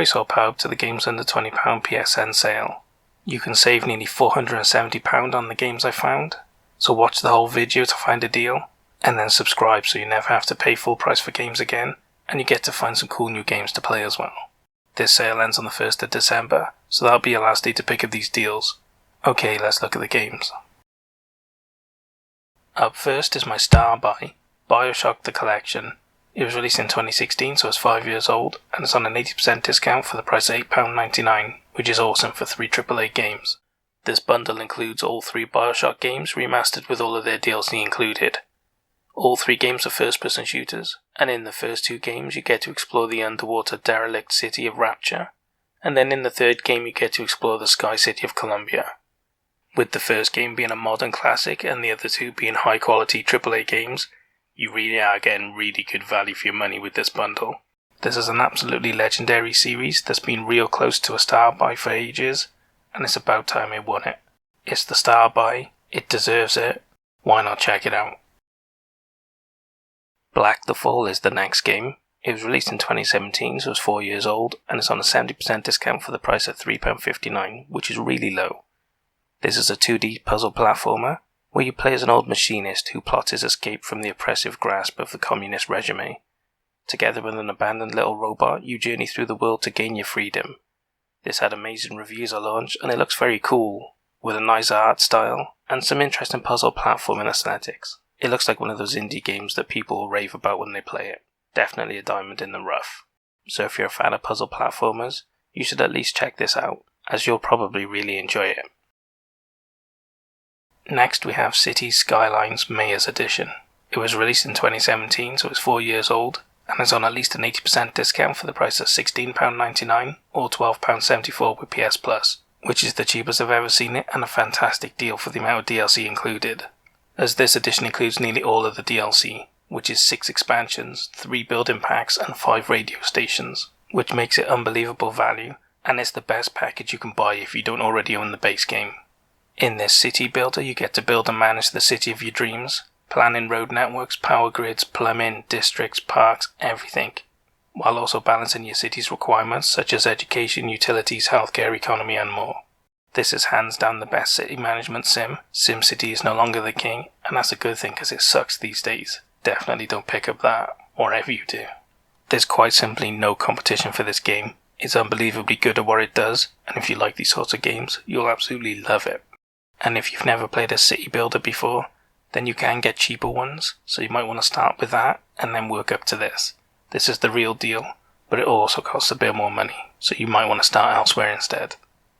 price, I'll power up to the games under £20 PSN sale. You can save nearly £470 on the games I found, so watch the whole video to find a deal, and then subscribe so you never have to pay full price for games again, and you get to find some cool new games to play as well. This sale ends on the 1st of December, so that'll be your last day to pick up these deals. Okay, let's look at the games. Up first is my star buy, BioShock the Collection. It was released in 2016, so it's 5 years old, and it's on an 80% discount for the price of £8.99, which is awesome for 3 AAA games. This bundle includes all 3 BioShock games remastered with all of their DLC included. All 3 games are first-person shooters, and in the first 2 games you get to explore the underwater derelict city of Rapture, and then in the 3rd game you get to explore the sky city of Columbia. With the first game being a modern classic and the other 2 being high-quality AAA games, you really are getting really good value for your money with this bundle. This is an absolutely legendary series that's been real close to a star buy for ages, and it's about time it won it. It's the star buy, it deserves it, why not check it out? Black the Fall is the next game. It was released in 2017, so it's 4 years old, and it's on a 70% discount for the price of £3.59, which is really low. This is a 2D puzzle platformer, where you play as an old machinist who plots his escape from the oppressive grasp of the communist regime. Together with an abandoned little robot, you journey through the world to gain your freedom. This had amazing reviews at launch, and it looks very cool, with a nice art style, and some interesting puzzle platforming aesthetics. It looks like one of those indie games that people will rave about when they play it. Definitely a diamond in the rough. So if you're a fan of puzzle platformers, you should at least check this out, as you'll probably really enjoy it. Next we have Cities Skylines Mayor's Edition. It was released in 2017, so it's 4 years old, and is on at least an 80% discount for the price of £16.99 or £12.74 with PS Plus, which is the cheapest I've ever seen it and a fantastic deal for the amount of DLC included, as this edition includes nearly all of the DLC, which is 6 expansions, 3 building packs and 5 radio stations, which makes it unbelievable value, and it's the best package you can buy if you don't already own the base game. In this city builder you get to build and manage the city of your dreams, planning road networks, power grids, plumbing, districts, parks, everything, while also balancing your city's requirements such as education, utilities, healthcare, economy and more. This is hands down the best city management sim. SimCity is no longer the king, and that's a good thing because it sucks these days. Definitely don't pick up that, or ever you do. There's quite simply no competition for this game. It's unbelievably good at what it does, and if you like these sorts of games, you'll absolutely love it. And if you've never played a city builder before, then you can get cheaper ones, so you might want to start with that and then work up to this. This is the real deal, but it also costs a bit more money, so you might want to start elsewhere instead.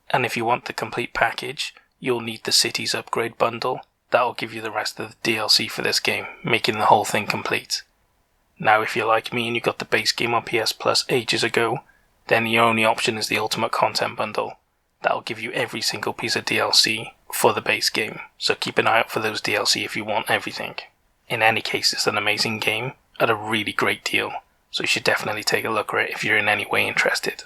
And if you want the complete package, you'll need the Cities Upgrade bundle. That'll give you the rest of the DLC for this game, making the whole thing complete. Now if you're like me and you got the base game on PS Plus ages ago, then the only option is the Ultimate Content bundle. That'll give you every single piece of DLC for the base game, so keep an eye out for those DLC if you want everything. In any case, it's an amazing game at a really great deal, so you should definitely take a look at it if you're in any way interested.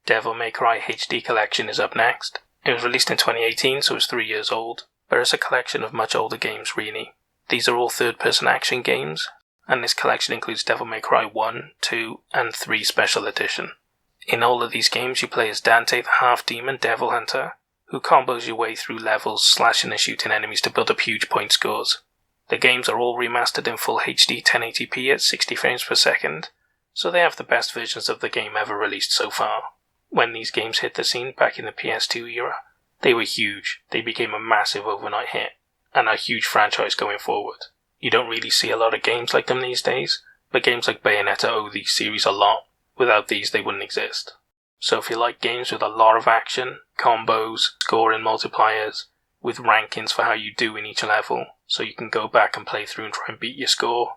Devil May Cry HD Collection is up next. It was released in 2018, so it's 3 years old, but it's a collection of much older games really. These are all third-person action games, and this collection includes Devil May Cry 1, 2, and 3 Special Edition. In all of these games you play as Dante the half-demon devil hunter, who combos your way through levels, slashing and shooting enemies to build up huge point scores. The games are all remastered in full HD 1080p at 60 frames per second, so they have the best versions of the game ever released so far. When these games hit the scene back in the PS2 era, they were huge. They became a massive overnight hit, and a huge franchise going forward. You don't really see a lot of games like them these days, but games like Bayonetta owe these series a lot. Without these, they wouldn't exist. So if you like games with a lot of action, combos, scoring multipliers, with rankings for how you do in each level, so you can go back and play through and try and beat your score,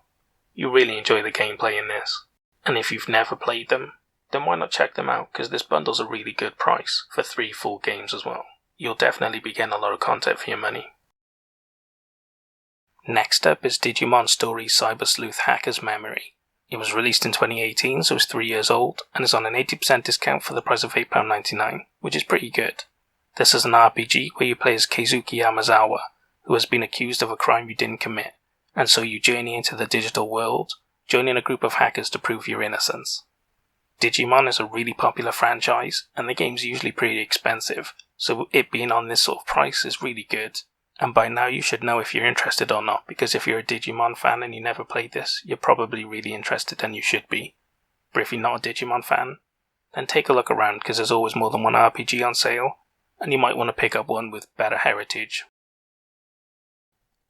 you really enjoy the gameplay in this. And if you've never played them, then why not check them out, because this bundle's a really good price for 3 full games as well. You'll definitely be getting a lot of content for your money. Next up is Digimon Story Cyber Sleuth Hacker's Memory. It was released in 2018, so it's 3 years old, and is on an 80% discount for the price of £8.99, which is pretty good. This is an RPG where you play as Keizuki Yamazawa, who has been accused of a crime you didn't commit, and so you journey into the digital world, joining a group of hackers to prove your innocence. Digimon is a really popular franchise, and the game's usually pretty expensive, so it being on this sort of price is really good. And by now you should know if you're interested or not, because if you're a Digimon fan and you never played this, you're probably really interested and you should be. But if you're not a Digimon fan, then take a look around, because there's always more than one RPG on sale, and you might want to pick up one with better heritage.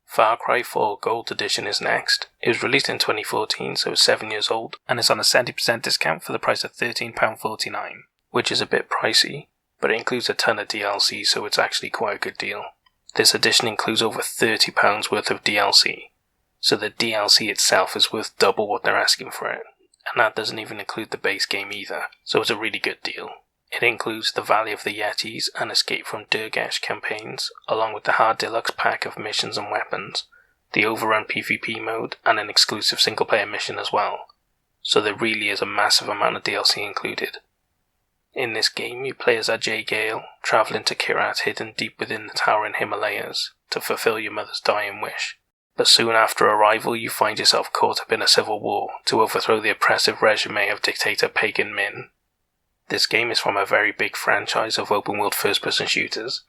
Far Cry 4 Gold Edition is next. It was released in 2014, so it's 7 years old, and it's on a 70% discount for the price of £13.49, which is a bit pricey, but it includes a ton of DLC, so it's actually quite a good deal. This edition includes over £30 worth of DLC, so the DLC itself is worth double what they're asking for it, and that doesn't even include the base game either, so it's a really good deal. It includes the Valley of the Yetis and Escape from Durgash campaigns, along with the hard deluxe pack of missions and weapons, the Overrun PvP mode, and an exclusive single-player mission as well. So there really is a massive amount of DLC included. In this game, you play as Ajay Gale, travelling to Kirat hidden deep within the towering Himalayas, to fulfill your mother's dying wish. But soon after arrival, you find yourself caught up in a civil war to overthrow the oppressive regime of dictator Pagan Min. This game is from a very big franchise of open-world first-person shooters,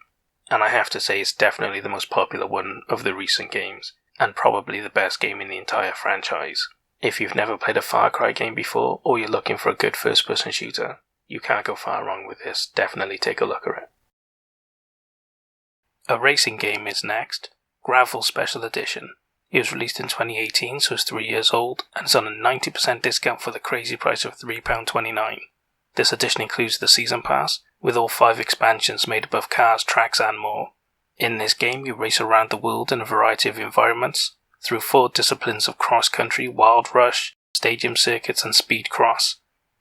and I have to say it's definitely the most popular one of the recent games, and probably the best game in the entire franchise. If you've never played a Far Cry game before, or you're looking for a good first-person shooter, you can't go far wrong with this. Definitely take a look at it. A racing game is next, Gravel Special Edition. It was released in 2018, so it's 3 years old, and it's on a 90% discount for the crazy price of £3.29. This edition includes the Season Pass, with all 5 expansions made up of cars, tracks and more. In this game you race around the world in a variety of environments, through 4 disciplines of cross-country, wild rush, stadium circuits and speed cross.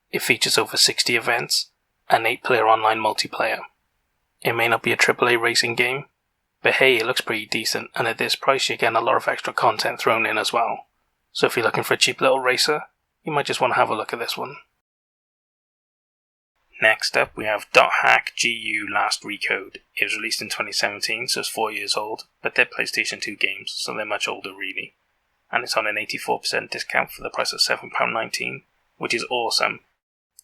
It features over 60 events, and 8-player online multiplayer. It may not be a AAA racing game, but hey, it looks pretty decent, and at this price you're getting a lot of extra content thrown in as well. So if you're looking for a cheap little racer, you might just want to have a look at this one. Next up, we have .hack GU Last Recode. It was released in 2017, so it's 4 years old, but they're PlayStation 2 games, so they're much older really. And it's on an 84% discount for the price of £7.19, which is awesome.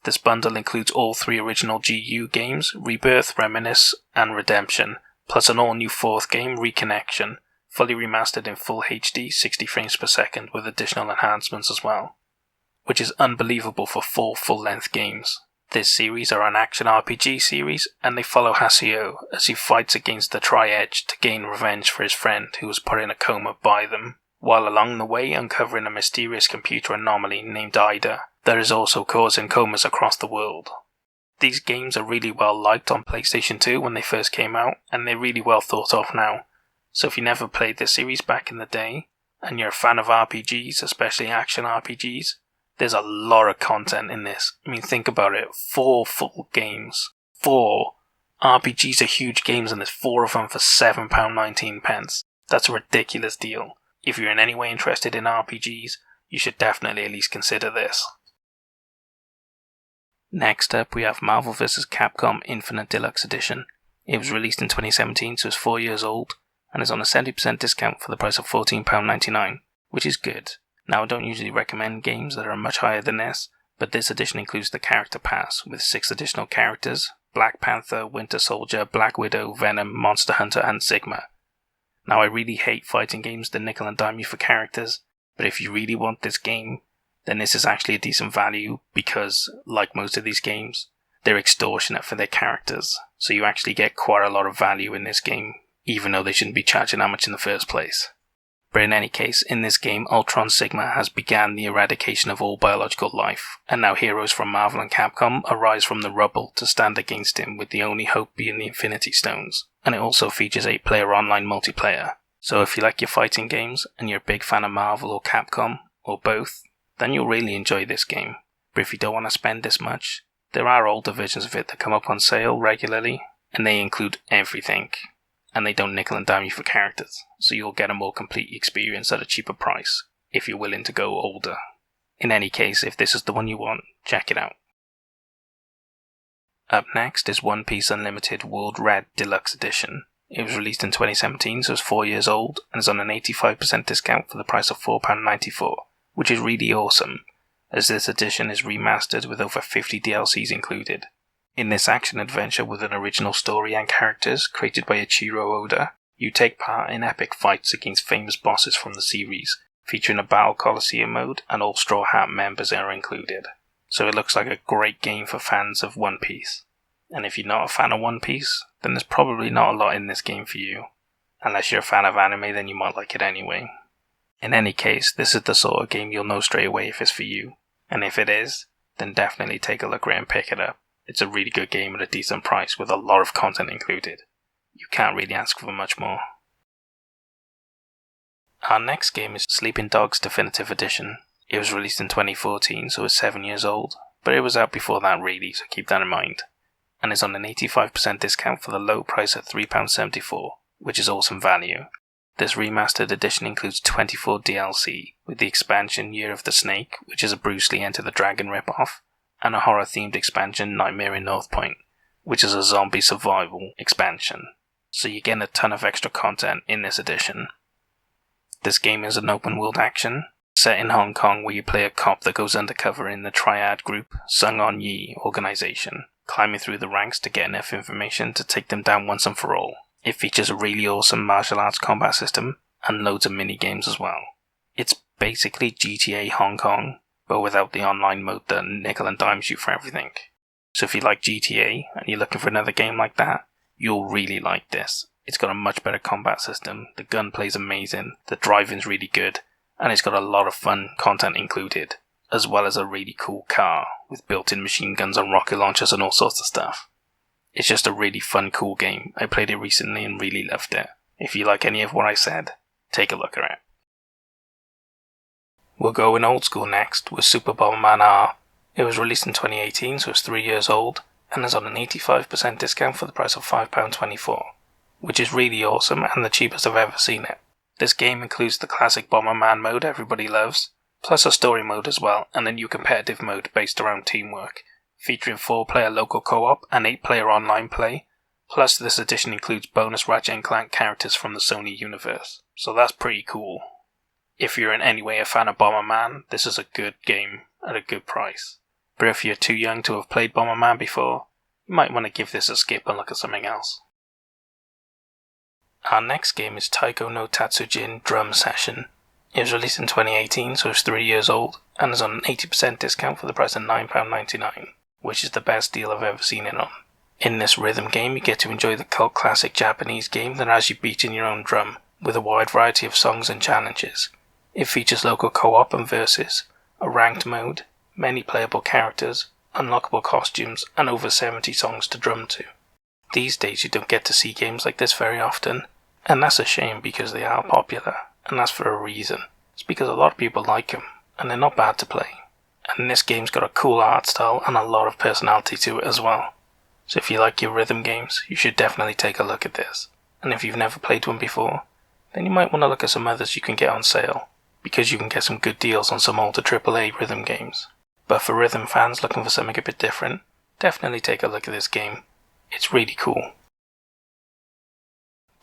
This bundle includes all 3 original GU games, Rebirth, Reminisce, and Redemption, plus an all-new 4th game, Reconnection, fully remastered in full HD, 60 frames per second, with additional enhancements as well, which is unbelievable for 4 full-length games. This series are an action RPG series, and they follow Haseo as he fights against the Tri-Edge to gain revenge for his friend who was put in a coma by them, while along the way uncovering a mysterious computer anomaly named Ida that is also causing comas across the world. These games are really well liked on PlayStation 2 when they first came out, and they're really well thought of now. So if you never played this series back in the day, and you're a fan of RPGs, especially action RPGs, there's a lot of content in this. I mean, think about it. 4 full games. 4. RPGs are huge games and there's 4 of them for £7.19. That's a ridiculous deal. If you're in any way interested in RPGs, you should definitely at least consider this. Next up, we have Marvel vs. Capcom Infinite Deluxe Edition. It was released in 2017, so it's 4 years old, and is on a 70% discount for the price of £14.99, which is good. Now, I don't usually recommend games that are much higher than this, but this edition includes the Character Pass, with 6 additional characters: Black Panther, Winter Soldier, Black Widow, Venom, Monster Hunter, and Sigma. Now, I really hate fighting games that nickel and dime you for characters, but if you really want this game, then this is actually a decent value, because, like most of these games, they're extortionate for their characters, so you actually get quite a lot of value in this game, even though they shouldn't be charging that much in the first place. But in any case, in this game, Ultron Sigma has begun the eradication of all biological life, and now heroes from Marvel and Capcom arise from the rubble to stand against him, with the only hope being the Infinity Stones. And it also features 8-player online multiplayer. So if you like your fighting games, and you're a big fan of Marvel or Capcom, or both, then you'll really enjoy this game. But if you don't want to spend this much, there are older versions of it that come up on sale regularly, and they include everything. And they don't nickel and dime you for characters, so you'll get a more complete experience at a cheaper price, if you're willing to go older. In any case, if this is the one you want, check it out. Up next is One Piece Unlimited World Red Deluxe Edition. It was released in 2017, so it's 4 years old, and is on an 85% discount for the price of £4.94, which is really awesome. as this edition is remastered with over 50 DLCs included. In this action-adventure with an original story and characters created by Ichiro Oda, you take part in epic fights against famous bosses from the series, featuring a Battle Coliseum mode and all Straw Hat members are included. So it looks like a great game for fans of One Piece. And if you're not a fan of One Piece, then there's probably not a lot in this game for you. Unless you're a fan of anime, then you might like it anyway. In any case, this is the sort of game you'll know straight away if it's for you. And if it is, then definitely take a look at it and pick it up. It's a really good game at a decent price with a lot of content included. You can't really ask for much more. Our next game is Sleeping Dogs Definitive Edition. It was released in 2014, so it's 7 years old, but it was out before that really, so keep that in mind. And is on an 85% discount for the low price of £3.74, which is awesome value. This remastered edition includes 24 DLC, with the expansion Year of the Snake, which is a Bruce Lee Enter the Dragon ripoff, and a horror-themed expansion Nightmare in North Point, which is a zombie survival expansion. So you're getting a ton of extra content in this edition. This game is an open-world action, set in Hong Kong where you play a cop that goes undercover in the triad group Sung On Yi organization, climbing through the ranks to get enough information to take them down once and for all. It features a really awesome martial arts combat system and loads of mini-games as well. It's basically GTA Hong Kong, but without the online mode that nickel and dimes you for everything. So if you like GTA and you're looking for another game like that, you'll really like this. It's got a much better combat system, the gunplay's amazing, the driving's really good, and it's got a lot of fun content included, as well as a really cool car with built-in machine guns and rocket launchers and all sorts of stuff. It's just a really fun, cool game. I played it recently and really loved it. If you like any of what I said, take a look at it. We're going old school next with Super Bomberman R. It was released in 2018, so it's 3 years old, and is on an 85% discount for the price of £5.24, which is really awesome and the cheapest I've ever seen it. This game includes the classic Bomberman mode everybody loves, plus a story mode as well, and a new competitive mode based around teamwork, featuring 4-player local co-op and 8-player online play, plus this edition includes bonus Ratchet & Clank characters from the Sony universe, so that's pretty cool. If you're in any way a fan of Bomberman, this is a good game at a good price. But if you're too young to have played Bomberman before, you might want to give this a skip and look at something else. Our next game is Taiko no Tatsujin Drum Session. It was released in 2018, so it's 3 years old, and is on an 80% discount for the price of £9.99, which is the best deal I've ever seen it on. In this rhythm game, you get to enjoy the cult classic Japanese game that has you beating your own drum, with a wide variety of songs and challenges. It features local co-op and versus, a ranked mode, many playable characters, unlockable costumes, and over 70 songs to drum to. These days you don't get to see games like this very often, and that's a shame because they are popular, and that's for a reason. It's because a lot of people like them, and they're not bad to play. And this game's got a cool art style and a lot of personality to it as well. So if you like your rhythm games, you should definitely take a look at this. And if you've never played one before, then you might want to look at some others you can get on sale, because you can get some good deals on some older AAA rhythm games. But for rhythm fans looking for something a bit different, definitely take a look at this game. It's really cool.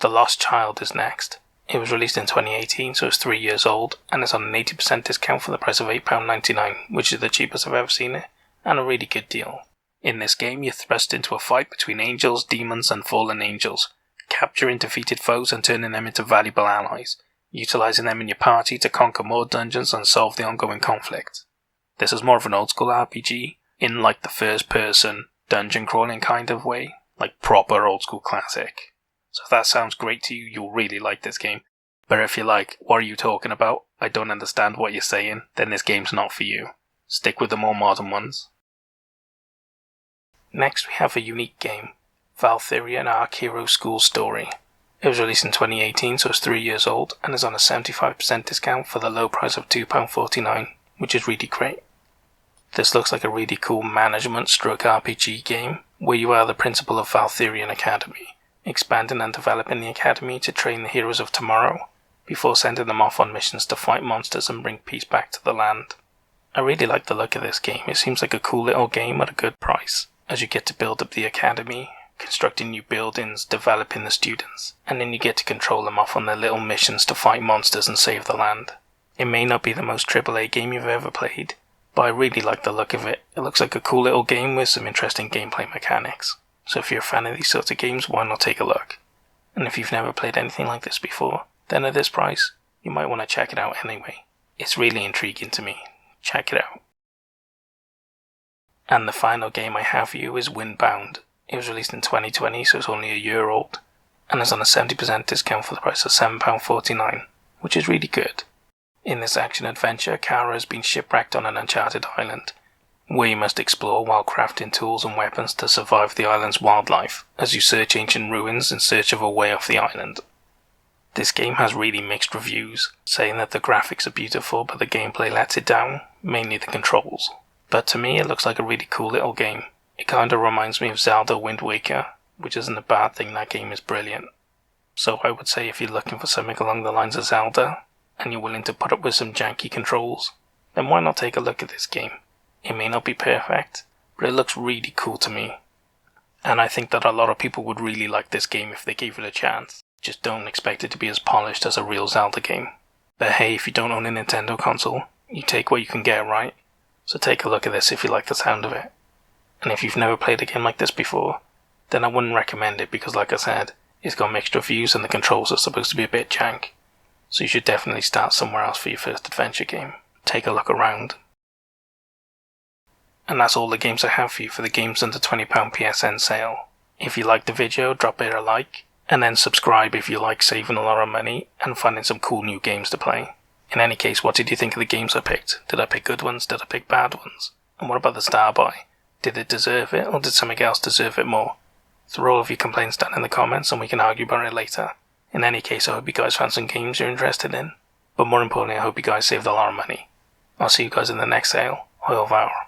The Lost Child is next. It was released in 2018, so it's 3 years old, and is on an 80% discount for the price of £8.99, which is the cheapest I've ever seen it, and a really good deal. In this game, you're thrust into a fight between angels, demons, and fallen angels, capturing defeated foes and turning them into valuable allies, utilising them in your party to conquer more dungeons and solve the ongoing conflict. This is more of an old school RPG, in like the first person, dungeon crawling kind of way, like proper old school classic. So if that sounds great to you, you'll really like this game. But if you're like, what are you talking about? I don't understand what you're saying, then this game's not for you. Stick with the more modern ones. Next we have a unique game, Valkyrian Arc Hero School Story. It was released in 2018, so it's 3 years old, and is on a 75% discount for the low price of £2.49, which is really great. This looks like a really cool management-stroke RPG game, where you are the principal of Valkyrian Academy, expanding and developing the academy to train the heroes of tomorrow, before sending them off on missions to fight monsters and bring peace back to the land. I really like the look of this game. It seems like a cool little game at a good price, as you get to build up the academy, constructing new buildings, developing the students, and then you get to control them off on their little missions to fight monsters and save the land. It may not be the most AAA game you've ever played, but I really like the look of it. It looks like a cool little game with some interesting gameplay mechanics. So if you're a fan of these sorts of games, why not take a look? And if you've never played anything like this before, then at this price, you might want to check it out anyway. It's really intriguing to me. Check it out. And the final game I have for you is Windbound. It was released in 2020, so it's only a year old, and is on a 70% discount for the price of £7.49, which is really good. In this action-adventure, Kara has been shipwrecked on an uncharted island, where you must explore while crafting tools and weapons to survive the island's wildlife, as you search ancient ruins in search of a way off the island. This game has really mixed reviews, saying that the graphics are beautiful but the gameplay lets it down, mainly the controls. But to me it looks like a really cool little game. It kinda reminds me of Zelda Wind Waker, which isn't a bad thing, that game is brilliant. So I would say if you're looking for something along the lines of Zelda, and you're willing to put up with some janky controls, then why not take a look at this game? It may not be perfect, but it looks really cool to me. And I think that a lot of people would really like this game if they gave it a chance. Just don't expect it to be as polished as a real Zelda game. But hey, if you don't own a Nintendo console, you take what you can get, right? So take a look at this if you like the sound of it. And if you've never played a game like this before, then I wouldn't recommend it because like I said, it's got mixed reviews and the controls are supposed to be a bit jank. So you should definitely start somewhere else for your first adventure game. Take a look around. And that's all the games I have for you for the Games Under £20 PSN sale. If you liked the video, drop it a like, and then subscribe if you like saving a lot of money and finding some cool new games to play. In any case, what did you think of the games I picked? Did I pick good ones? Did I pick bad ones? And what about the star buy? Did it deserve it, or did something else deserve it more? Throw all of your complaints down in the comments and we can argue about it later. In any case, I hope you guys found some games you're interested in. But more importantly, I hope you guys saved a lot of money. I'll see you guys in the next sale. Au revoir.